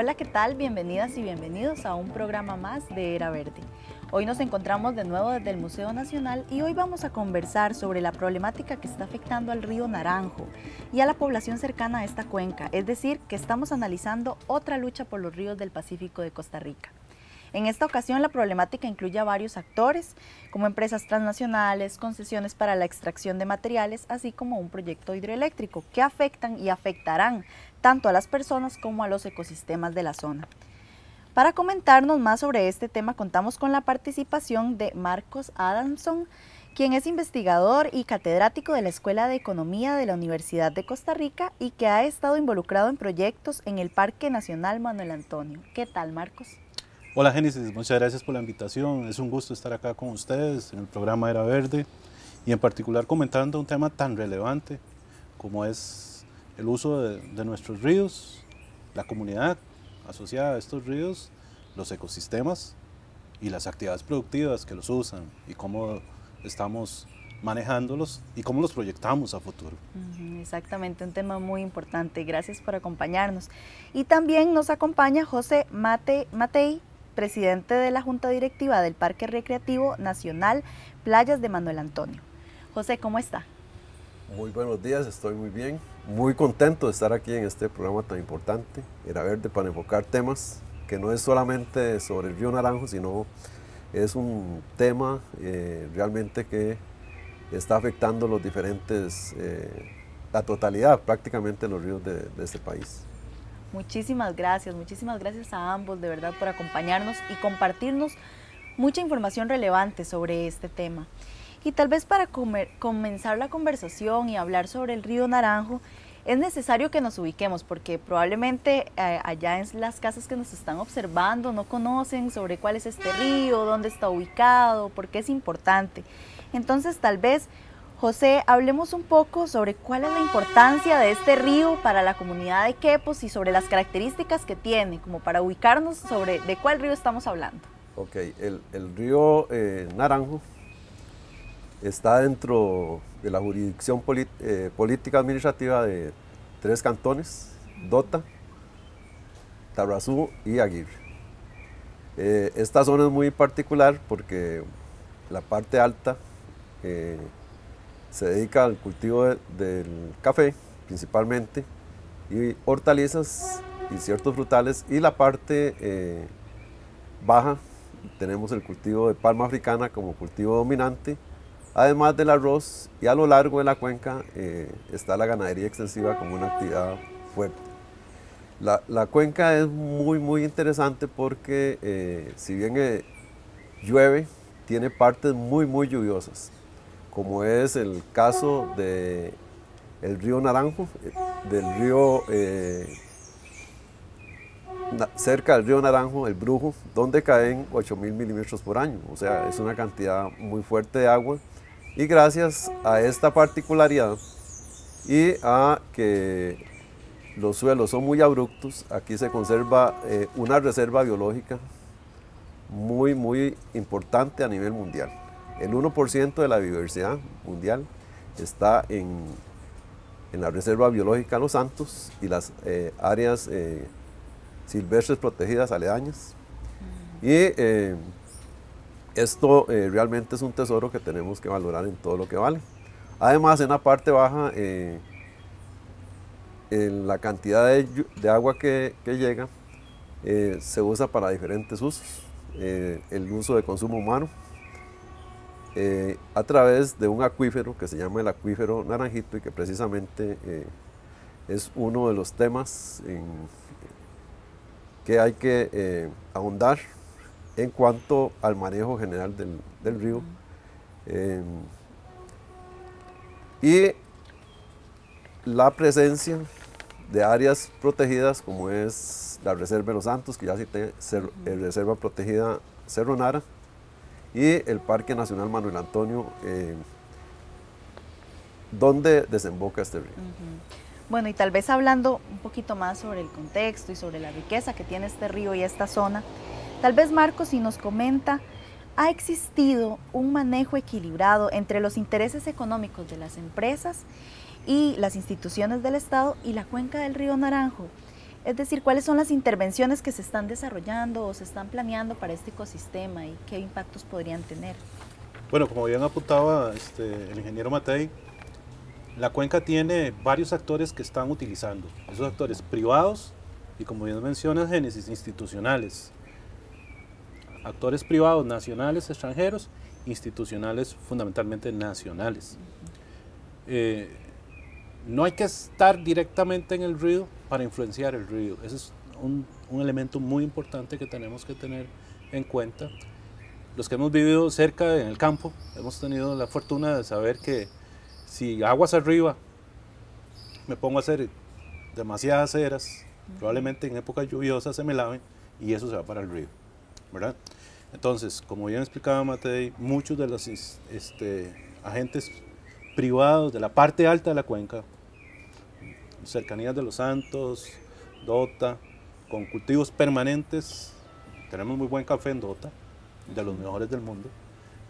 Hola, ¿qué tal? Bienvenidas y bienvenidos a un programa más de Era Verde. Hoy nos encontramos de nuevo desde el Museo Nacional y hoy vamos a conversar sobre la problemática que está afectando al río Naranjo y a la población cercana a esta cuenca, es decir, que estamos analizando otra lucha por los ríos del Pacífico de Costa Rica. En esta ocasión la problemática incluye a varios actores, como empresas transnacionales, concesiones para la extracción de materiales, así como un proyecto hidroeléctrico que afectan y afectarán tanto a las personas como a los ecosistemas de la zona. Para comentarnos más sobre este tema contamos con la participación de Marcos Adamson, quien es investigador y catedrático de la Escuela de Economía de la Universidad de Costa Rica y que ha estado involucrado en proyectos en el Parque Nacional Manuel Antonio. ¿Qué tal, Marcos? Hola Génesis, muchas gracias por la invitación. Es un gusto estar acá con ustedes en el programa Era Verde y en particular comentando un tema tan relevante como es el uso de nuestros ríos, la comunidad asociada a estos ríos, los ecosistemas y las actividades productivas que los usan y cómo estamos manejándolos y cómo los proyectamos a futuro. Exactamente, un tema muy importante. Gracias por acompañarnos. Y también nos acompaña José Matei, presidente de la Junta Directiva del Parque Recreativo Nacional Playas de Manuel Antonio. José, ¿cómo está? Muy buenos días, estoy muy bien, muy contento de estar aquí en este programa tan importante, Era Verde, para enfocar temas que no es solamente sobre el río Naranjo, sino es un tema realmente que está afectando los diferentes, la totalidad prácticamente de los ríos de este país. Muchísimas gracias a ambos de verdad por acompañarnos y compartirnos mucha información relevante sobre este tema. Y tal vez para comenzar la conversación y hablar sobre el río Naranjo, es necesario que nos ubiquemos porque probablemente allá en las casas que nos están observando no conocen sobre cuál es este río, dónde está ubicado, por qué es importante. Entonces tal vez, José, hablemos un poco sobre cuál es la importancia de este río para la comunidad de Quepos y sobre las características que tiene, como para ubicarnos sobre de cuál río estamos hablando. Ok, el río Naranjo está dentro de la jurisdicción política administrativa de 3 cantones, Dota, Tarrazú y Aguirre. Esta zona es muy particular porque la parte alta se dedica al cultivo del café principalmente y hortalizas y ciertos frutales, y la parte baja tenemos el cultivo de palma africana como cultivo dominante, además del arroz, y a lo largo de la cuenca está la ganadería extensiva como una actividad fuerte. La cuenca es muy interesante porque si bien llueve, tiene partes muy lluviosas, como es el caso del río Naranjo, del río cerca del río Naranjo, el Brujo, donde caen 8.000 milímetros por año, o sea, es una cantidad muy fuerte de agua. Y gracias a esta particularidad y a que los suelos son muy abruptos, aquí se conserva una reserva biológica muy importante a nivel mundial. El 1% de la biodiversidad mundial está en la Reserva Biológica Los Santos y las áreas silvestres protegidas aledañas. Y esto realmente es un tesoro que tenemos que valorar en todo lo que vale. Además, en la parte baja, en la cantidad de agua que llega, se usa para diferentes usos. El uso de consumo humano, a través de un acuífero que se llama el acuífero Naranjito, y que precisamente es uno de los temas que hay que ahondar en cuanto al manejo general del río. Y la presencia de áreas protegidas como es la Reserva de Los Santos, que ya cité, Reserva Protegida Cerro Nara, y el Parque Nacional Manuel Antonio, donde desemboca este río. Bueno, y tal vez hablando un poquito más sobre el contexto y sobre la riqueza que tiene este río y esta zona, tal vez Marcos, si nos comenta, ¿ha existido un manejo equilibrado entre los intereses económicos de las empresas y las instituciones del Estado y la cuenca del río Naranjo? Es decir, ¿cuáles son las intervenciones que se están desarrollando o se están planeando para este ecosistema y qué impactos podrían tener? Bueno, como bien apuntaba el ingeniero Matei, la cuenca tiene varios actores que están utilizando. Esos actores privados y, como bien menciona Génesis, institucionales. Actores privados, nacionales, extranjeros, institucionales, fundamentalmente nacionales. No hay que estar directamente en el río para influenciar el río. Ese es un elemento muy importante que tenemos que tener en cuenta. Los que hemos vivido cerca en el campo, hemos tenido la fortuna de saber que si aguas arriba me pongo a hacer demasiadas eras, probablemente en épocas lluviosas se me laven y eso se va para el río, ¿verdad? Entonces, como bien explicaba Matei, muchos de los agentes privados de la parte alta de la cuenca, cercanías de Los Santos, Dota, con cultivos permanentes, tenemos muy buen café en Dota, de los mejores del mundo,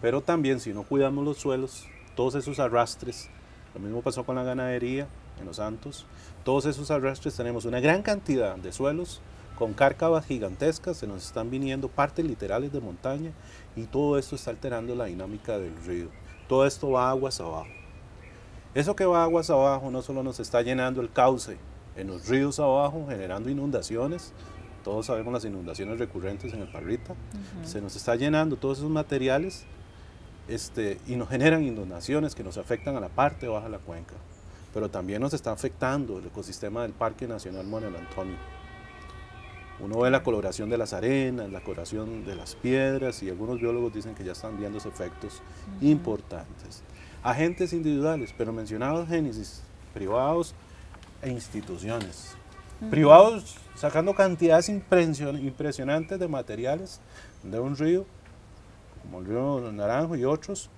pero también si no cuidamos los suelos, todos esos arrastres, lo mismo pasó con la ganadería en Los Santos, todos esos arrastres tenemos una gran cantidad de suelos con cárcavas gigantescas, se nos están viniendo partes literales de montaña y todo esto está alterando la dinámica del río. Todo esto va aguas abajo. Eso que va aguas abajo no solo nos está llenando el cauce en los ríos abajo, generando inundaciones, todos sabemos las inundaciones recurrentes en el Parrita, se nos está llenando todos esos materiales y nos generan inundaciones que nos afectan a la parte baja de la cuenca, pero también nos está afectando el ecosistema del Parque Nacional Manuel Antonio. Uno ve la coloración de las arenas, la coloración de las piedras y algunos biólogos dicen que ya están viendo esos efectos importantes. Agentes individuales, pero mencionados Génesis, privados e instituciones. Privados sacando cantidades impresionantes de materiales de un río, como el río Naranjo y otros,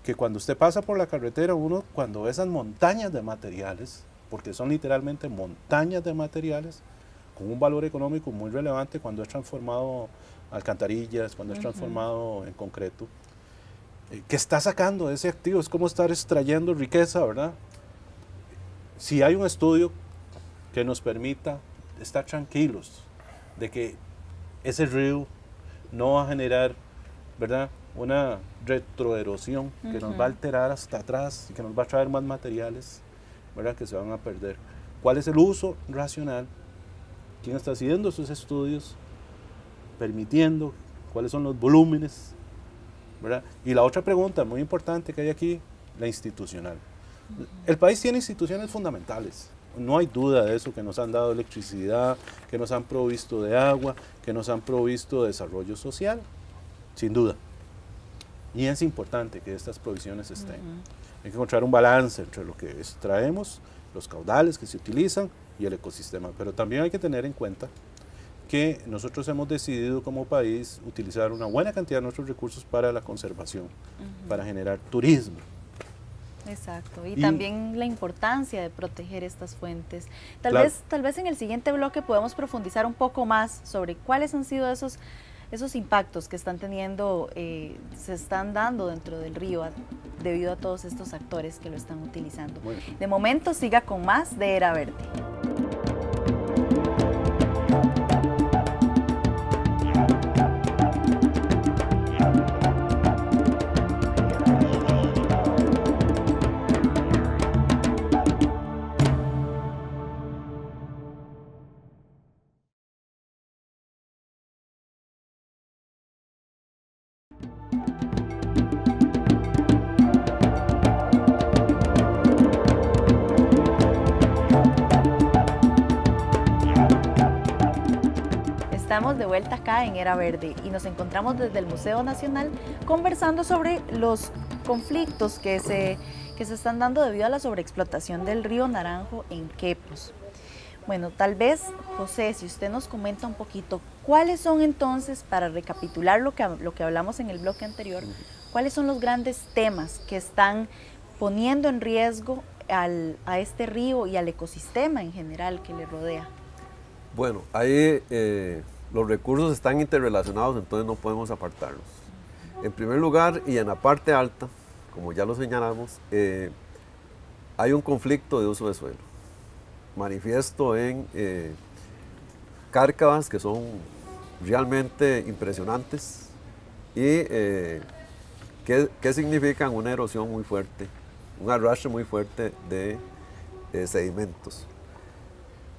que cuando usted pasa por la carretera, uno cuando ve esas montañas de materiales, porque son literalmente montañas de materiales, con un valor económico muy relevante cuando es transformado alcantarillas, cuando es transformado en concreto, que está sacando ese activo, es como estar extrayendo riqueza, ¿verdad? Si hay un estudio que nos permita estar tranquilos de que ese río no va a generar, ¿verdad?, una retroerosión que nos va a alterar hasta atrás y que nos va a traer más materiales, ¿verdad?, que se van a perder. ¿Cuál es el uso racional? ¿Quién está haciendo esos estudios? Permitiendo, ¿cuáles son los volúmenes? ¿Verdad? Y la otra pregunta muy importante que hay aquí, la institucional. El país tiene instituciones fundamentales, no hay duda de eso, que nos han dado electricidad, que nos han provisto de agua, que nos han provisto de desarrollo social, sin duda. Y es importante que estas provisiones estén. Hay que encontrar un balance entre lo que extraemos, los caudales que se utilizan y el ecosistema, pero también hay que tener en cuenta que nosotros hemos decidido como país utilizar una buena cantidad de nuestros recursos para la conservación, para generar turismo. Exacto, y también la importancia de proteger estas fuentes. Tal vez en el siguiente bloque podemos profundizar un poco más sobre cuáles han sido esos impactos que están teniendo, se están dando dentro del río debido a todos estos actores que lo están utilizando. Bueno. De momento siga con más de Era Verde. Estamos de vuelta acá en Era Verde y nos encontramos desde el Museo Nacional conversando sobre los conflictos que se están dando debido a la sobreexplotación del río Naranjo en Quepos. Bueno, tal vez, José, si usted nos comenta un poquito, ¿cuáles son entonces, para recapitular lo que hablamos en el bloque anterior, cuáles son los grandes temas que están poniendo en riesgo a este río y al ecosistema en general que le rodea? Bueno, ahí los recursos están interrelacionados, entonces no podemos apartarlos. En primer lugar, y en la parte alta, como ya lo señalamos, hay un conflicto de uso de suelo, manifiesto en cárcavas que son realmente impresionantes y que significan una erosión muy fuerte, un arrastre muy fuerte de sedimentos.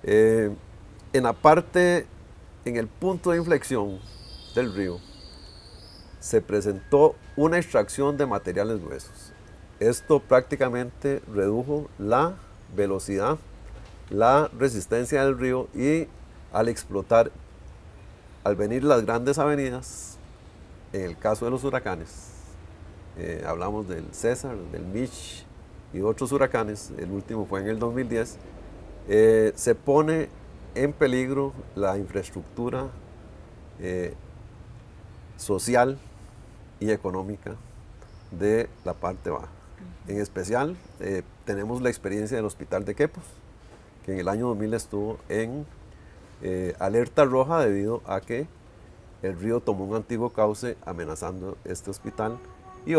En la parte, en el punto de inflexión del río, se presentó una extracción de materiales gruesos. Esto prácticamente redujo la velocidad, la resistencia del río y al explotar, al venir las grandes avenidas, en el caso de los huracanes, hablamos del César, del Mitch y otros huracanes, el último fue en el 2010, se pone en peligro la infraestructura social y económica de la parte baja. En especial, tenemos la experiencia del Hospital de Quepos, que en el año 2000 estuvo en alerta roja debido a que el río tomó un antiguo cauce amenazando este hospital y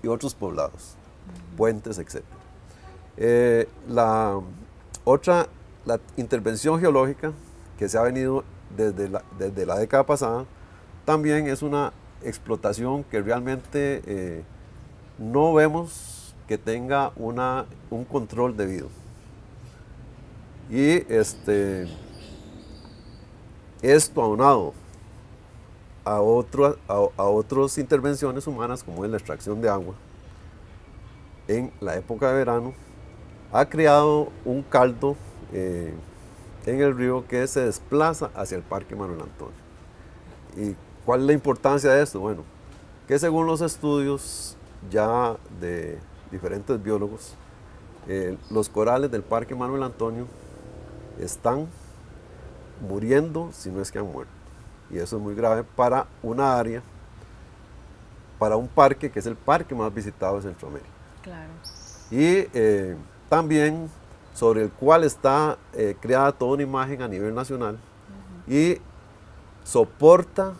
otros poblados, puentes, etc. La intervención geológica que se ha venido desde la década pasada también es una explotación que realmente no vemos que tenga un control debido. Y esto aunado a otras intervenciones humanas como es la extracción de agua en la época de verano, ha creado un caldo en el río que se desplaza hacia el Parque Manuel Antonio. ¿Y cuál es la importancia de esto? Bueno, que según los estudios ya de diferentes biólogos, los corales del Parque Manuel Antonio están muriendo, si no es que han muerto. Y eso es muy grave para una área, para un parque que es el parque más visitado de Centroamérica. Claro. Y también sobre el cual está creada toda una imagen a nivel nacional y soporta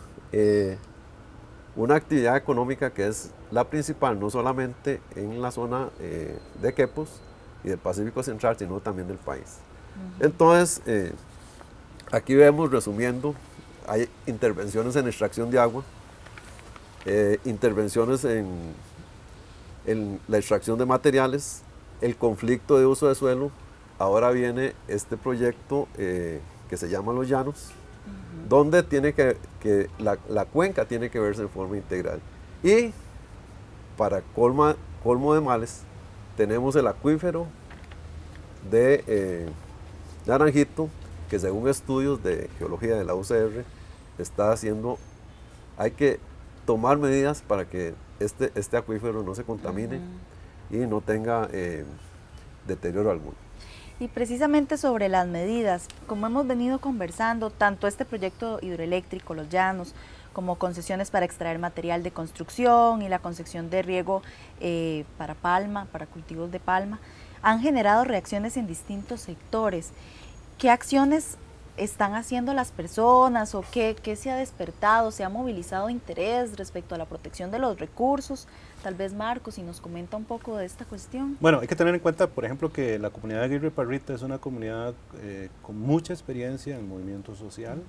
una actividad económica que es la principal, no solamente en la zona de Quepos y del Pacífico Central, sino también del país. Entonces, aquí vemos, resumiendo, hay intervenciones en extracción de agua, intervenciones en la extracción de materiales, el conflicto de uso de suelo. Ahora viene este proyecto que se llama Los Llanos, donde tiene la cuenca tiene que verse en forma integral. Y para colmo de males, tenemos el acuífero de Naranjito, que según estudios de geología de la UCR, hay que tomar medidas para que este acuífero no se contamine y no tenga deterioro alguno. Y precisamente sobre las medidas, como hemos venido conversando, tanto este proyecto hidroeléctrico, Los Llanos, como concesiones para extraer material de construcción y la concesión de riego para palma, para cultivos de palma, han generado reacciones en distintos sectores. ¿Qué acciones están haciendo las personas o qué se ha despertado? ¿Se ha movilizado interés respecto a la protección de los recursos? Tal vez Marcos, si nos comenta un poco de esta cuestión. Bueno, hay que tener en cuenta, por ejemplo, que la comunidad de Aguirre Parrita es una comunidad con mucha experiencia en movimiento social.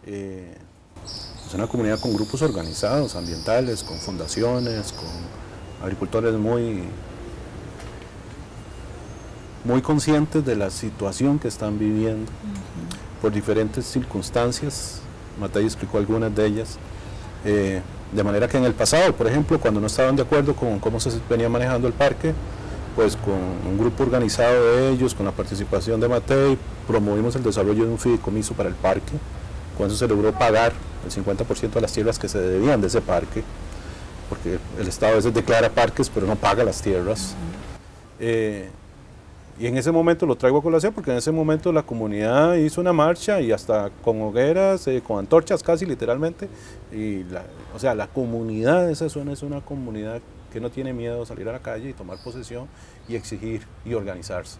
Es una comunidad con grupos organizados, ambientales, con fundaciones, con agricultores muy conscientes de la situación que están viviendo por diferentes circunstancias. Matei explicó algunas de ellas. De manera que en el pasado, por ejemplo, cuando no estaban de acuerdo con cómo se venía manejando el parque, pues con un grupo organizado de ellos, con la participación de Matei, promovimos el desarrollo de un fideicomiso para el parque. Con eso se logró pagar el 50% de las tierras que se debían de ese parque, porque el Estado a veces declara parques, pero no paga las tierras. Y en ese momento lo traigo a colación porque en ese momento la comunidad hizo una marcha y hasta con hogueras, con antorchas casi literalmente. Y o sea, la comunidad de esa zona es una comunidad que no tiene miedo a salir a la calle y tomar posesión y exigir y organizarse.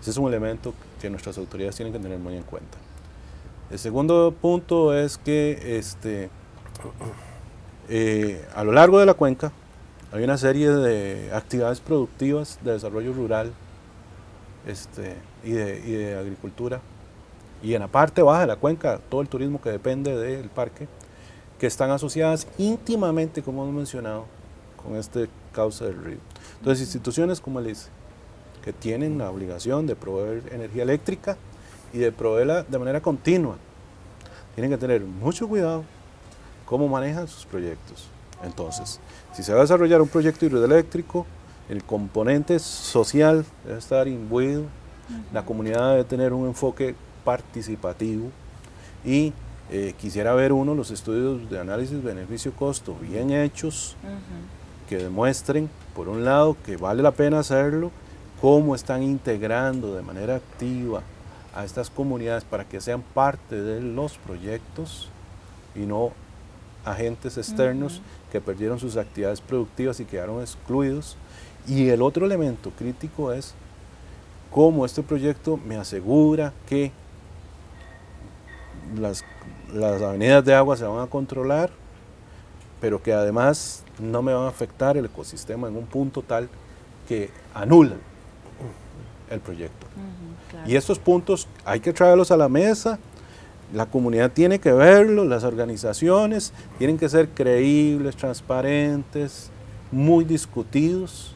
Ese es un elemento que nuestras autoridades tienen que tener muy en cuenta. El segundo punto es que a lo largo de la cuenca hay una serie de actividades productivas de desarrollo rural y de agricultura y en la parte baja de la cuenca, todo el turismo que depende del parque, que están asociadas íntimamente, como hemos mencionado, con este cauce del río. Entonces, instituciones como el ICE, que tienen la obligación de proveer energía eléctrica y de proveerla de manera continua, tienen que tener mucho cuidado cómo manejan sus proyectos. Entonces, si se va a desarrollar un proyecto hidroeléctrico, el componente social debe estar imbuido, la comunidad debe tener un enfoque participativo y quisiera ver los estudios de análisis beneficio-costo bien hechos, que demuestren, por un lado, que vale la pena hacerlo, cómo están integrando de manera activa a estas comunidades para que sean parte de los proyectos y no agentes externos que perdieron sus actividades productivas y quedaron excluidos. Y el otro elemento crítico es cómo este proyecto me asegura que las avenidas de agua se van a controlar, pero que además no me van a afectar el ecosistema en un punto tal que anula el proyecto. Claro. Y estos puntos hay que traerlos a la mesa, la comunidad tiene que verlo, las organizaciones tienen que ser creíbles, transparentes, muy discutidos,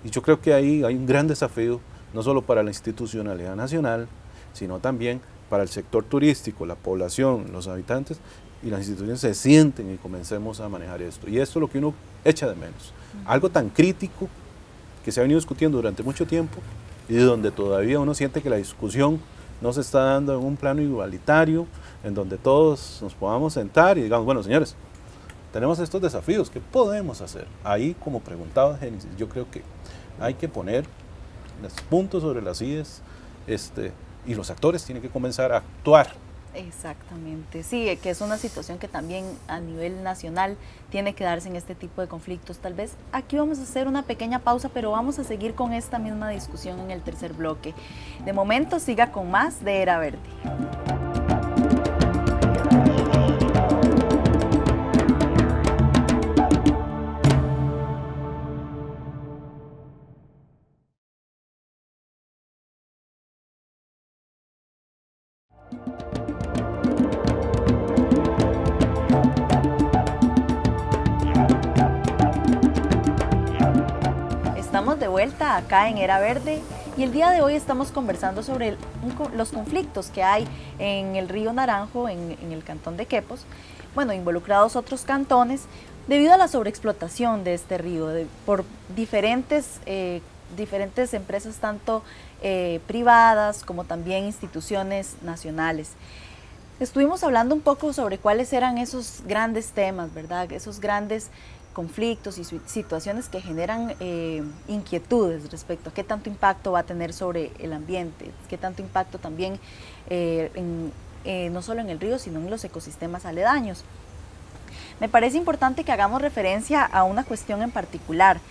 y yo creo que ahí hay un gran desafío, no solo para la institucionalidad nacional, sino también para el sector turístico, la población, los habitantes, y las instituciones se sienten y comencemos a manejar esto. Y esto es lo que uno echa de menos. Algo tan crítico que se ha venido discutiendo durante mucho tiempo y donde todavía uno siente que la discusión no se está dando en un plano igualitario, en donde todos nos podamos sentar y digamos, bueno, señores, tenemos estos desafíos, ¿qué podemos hacer? Ahí, como preguntaba Génesis, yo creo que hay que poner los puntos sobre las IES, y los actores tienen que comenzar a actuar. Exactamente, sí, que es una situación que también a nivel nacional tiene que darse en este tipo de conflictos. Tal vez aquí vamos a hacer una pequeña pausa, pero vamos a seguir con esta misma discusión en el tercer bloque. De momento, siga con más de Era Verde. Estamos de vuelta acá en Era Verde y el día de hoy estamos conversando sobre los conflictos que hay en el río Naranjo, en el cantón de Quepos, bueno, involucrados otros cantones, debido a la sobreexplotación de este río por diferentes empresas, tanto privadas como también instituciones nacionales. Estuvimos hablando un poco sobre cuáles eran esos grandes temas, ¿verdad? Esos grandes conflictos y situaciones que generan inquietudes respecto a qué tanto impacto va a tener sobre el ambiente, qué tanto impacto también no solo en el río, sino en los ecosistemas aledaños. Me parece importante que hagamos referencia a una cuestión en particular,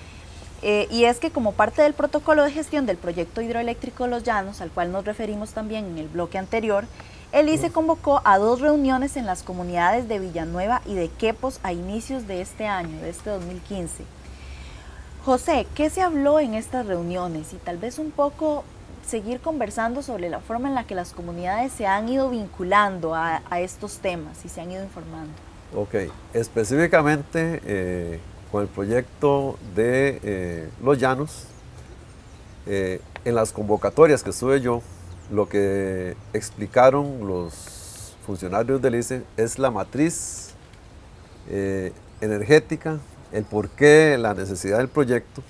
y es que como parte del protocolo de gestión del proyecto hidroeléctrico Los Llanos, al cual nos referimos también en el bloque anterior, el ICE convocó a 2 reuniones en las comunidades de Villanueva y de Quepos a inicios de este año, de este 2015. José, ¿qué se habló en estas reuniones? Y tal vez un poco seguir conversando sobre la forma en la que las comunidades se han ido vinculando a estos temas y se han ido informando. Ok, específicamente con el proyecto de Los Llanos, en las convocatorias que estuve yo, lo que explicaron los funcionarios del ICE es la matriz energética, el porqué, la necesidad del proyecto,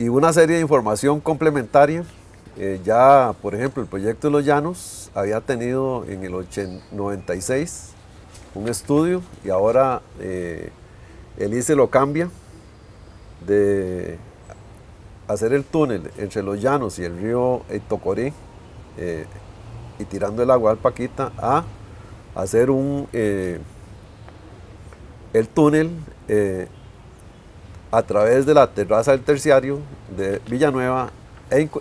y una serie de información complementaria. Ya, por ejemplo, el proyecto de Los Llanos había tenido en el 96 un estudio y ahora el ICE lo cambia de hacer el túnel entre Los Llanos y el río Tocoré y tirando el agua al Paquita a hacer el túnel a través de la terraza del terciario de Villanueva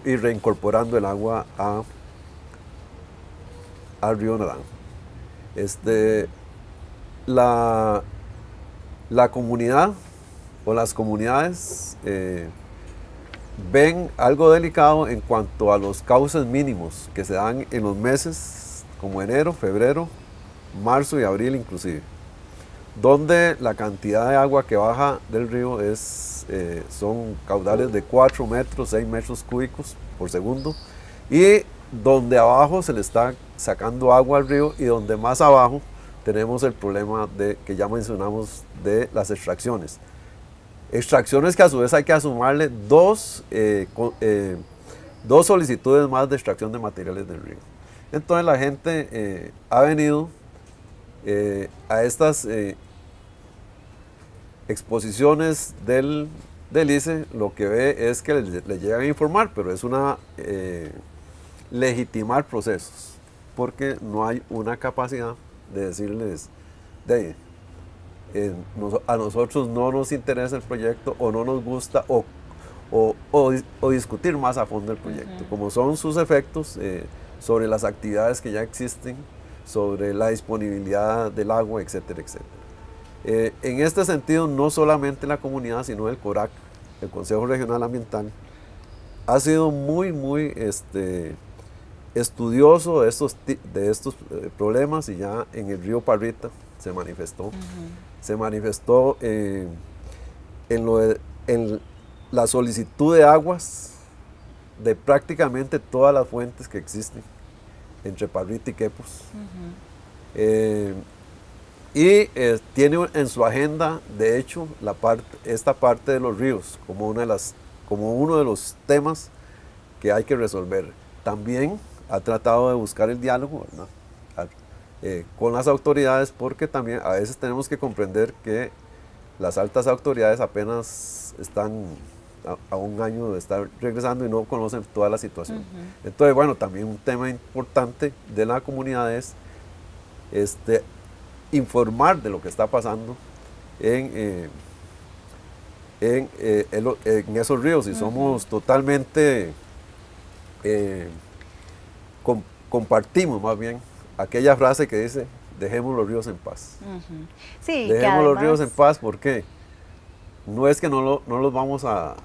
y reincorporando el agua al río Naranjo. La comunidad o las comunidades ven algo delicado en cuanto a los cauces mínimos que se dan en los meses como enero, febrero, marzo y abril inclusive, donde la cantidad de agua que baja del río son caudales de 4 metros, 6 metros cúbicos por segundo, y donde abajo se le está sacando agua al río, y donde más abajo tenemos el problema que ya mencionamos de las extracciones. Extracciones que a su vez hay que sumarle dos solicitudes más de extracción de materiales del río. Entonces la gente ha venido a estas exposiciones del ICE, lo que ve es que le llegan a informar, pero es una legitimar procesos, porque no hay una capacidad de decirles, a nosotros no nos interesa el proyecto, o no nos gusta, o discutir más a fondo el proyecto, como son sus efectos sobre las actividades que ya existen, sobre la disponibilidad del agua, etcétera, etcétera. En este sentido, no solamente la comunidad, sino el CORAC, el Consejo Regional Ambiental, ha sido muy estudioso de estos problemas, y ya en el río Parrita se manifestó. Se manifestó en la solicitud de aguas de prácticamente todas las fuentes que existen entre Parrita y Quepos. Tiene en su agenda, de hecho, esta parte de los ríos como uno de los temas que hay que resolver. También ha tratado de buscar el diálogo, ¿verdad?, con las autoridades, porque también a veces tenemos que comprender que las altas autoridades apenas están a un año de estar regresando y no conocen toda la situación. Entonces, bueno, también un tema importante de la comunidad es informar de lo que está pasando en esos ríos, y somos totalmente, compartimos más bien aquella frase que dice: dejemos los ríos en paz. Sí, dejemos los ríos en paz, porque no es que no los vamos a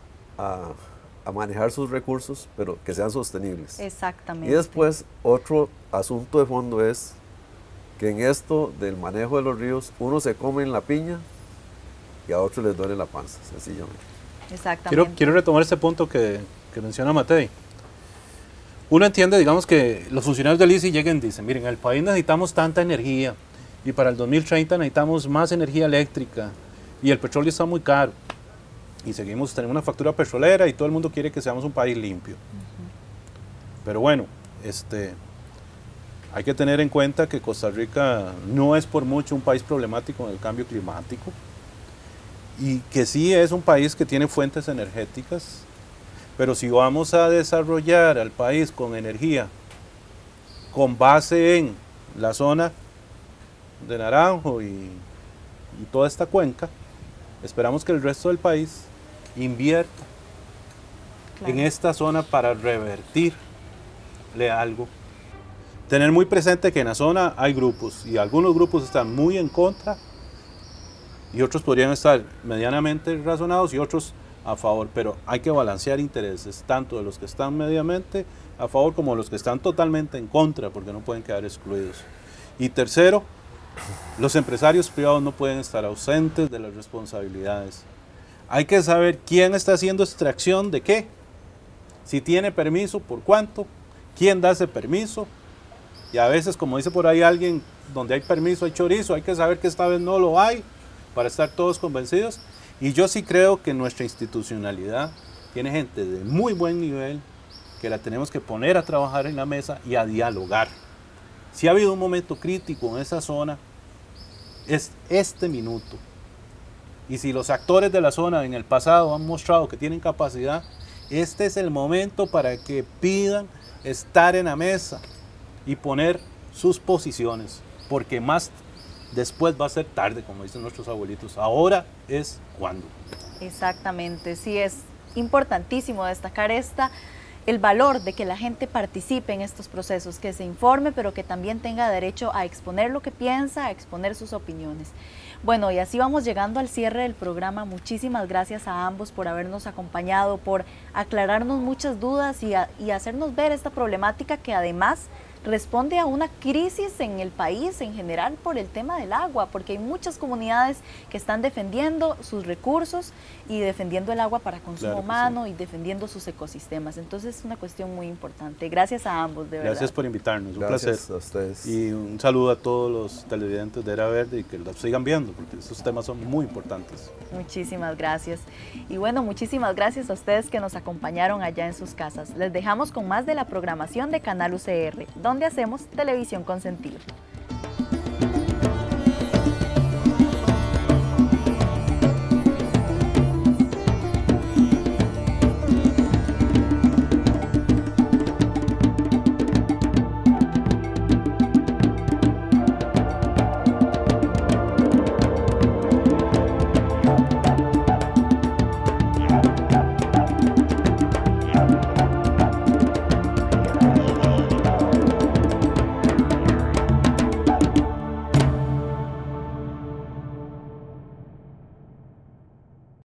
manejar sus recursos, pero que sean sostenibles. Exactamente. Y después, otro asunto de fondo es que en esto del manejo de los ríos, uno se come en la piña y a otros les duele la panza, sencillamente. Exactamente. Quiero retomar este punto que menciona Matei. Uno entiende, digamos, que los funcionarios del ICE lleguen y dicen: miren, en el país necesitamos tanta energía, y para el 2030 necesitamos más energía eléctrica, y el petróleo está muy caro, y seguimos teniendo una factura petrolera, y todo el mundo quiere que seamos un país limpio. Pero bueno, hay que tener en cuenta que Costa Rica no es por mucho un país problemático en el cambio climático, y que sí es un país que tiene fuentes energéticas. Pero si vamos a desarrollar al país con energía con base en la zona de Naranjo y toda esta cuenca, esperamos que el resto del país invierta en esta zona para revertirle algo. Tener muy presente que en la zona hay grupos, y algunos grupos están muy en contra, y otros podrían estar medianamente razonados, y otros a favor, pero hay que balancear intereses, tanto de los que están medianamente a favor como de los que están totalmente en contra, porque no pueden quedar excluidos. Y tercero, los empresarios privados no pueden estar ausentes de las responsabilidades. Hay que saber quién está haciendo extracción de qué, si tiene permiso, por cuánto, quién da ese permiso, y a veces, como dice por ahí alguien, donde hay permiso hay chorizo. Hay que saber que esta vez no lo hay, para estar todos convencidos. Y yo sí creo que nuestra institucionalidad tiene gente de muy buen nivel, que la tenemos que poner a trabajar en la mesa y a dialogar. Si ha habido un momento crítico en esa zona, es este minuto. Y si los actores de la zona en el pasado han mostrado que tienen capacidad, este es el momento para que pidan estar en la mesa y poner sus posiciones, porque más después va a ser tarde, como dicen nuestros abuelitos. Ahora es cuando. Exactamente, sí, es importantísimo destacar esta el valor de que la gente participe en estos procesos, que se informe, pero que también tenga derecho a exponer lo que piensa, a exponer sus opiniones. Bueno, y así vamos llegando al cierre del programa. Muchísimas gracias a ambos por habernos acompañado, por aclararnos muchas dudas y hacernos ver esta problemática que además responde a una crisis en el país en general por el tema del agua, porque hay muchas comunidades que están defendiendo sus recursos y defendiendo el agua para consumo humano y defendiendo sus ecosistemas. Entonces es una cuestión muy importante. Gracias a ambos, de verdad. Gracias por invitarnos, un placer. Gracias a ustedes. Y un saludo a todos los televidentes de Era Verde y que los sigan viendo, porque estos temas son muy importantes. Muchísimas gracias. Y bueno, muchísimas gracias a ustedes que nos acompañaron allá en sus casas. Les dejamos con más de la programación de Canal UCR, donde hacemos televisión con sentido.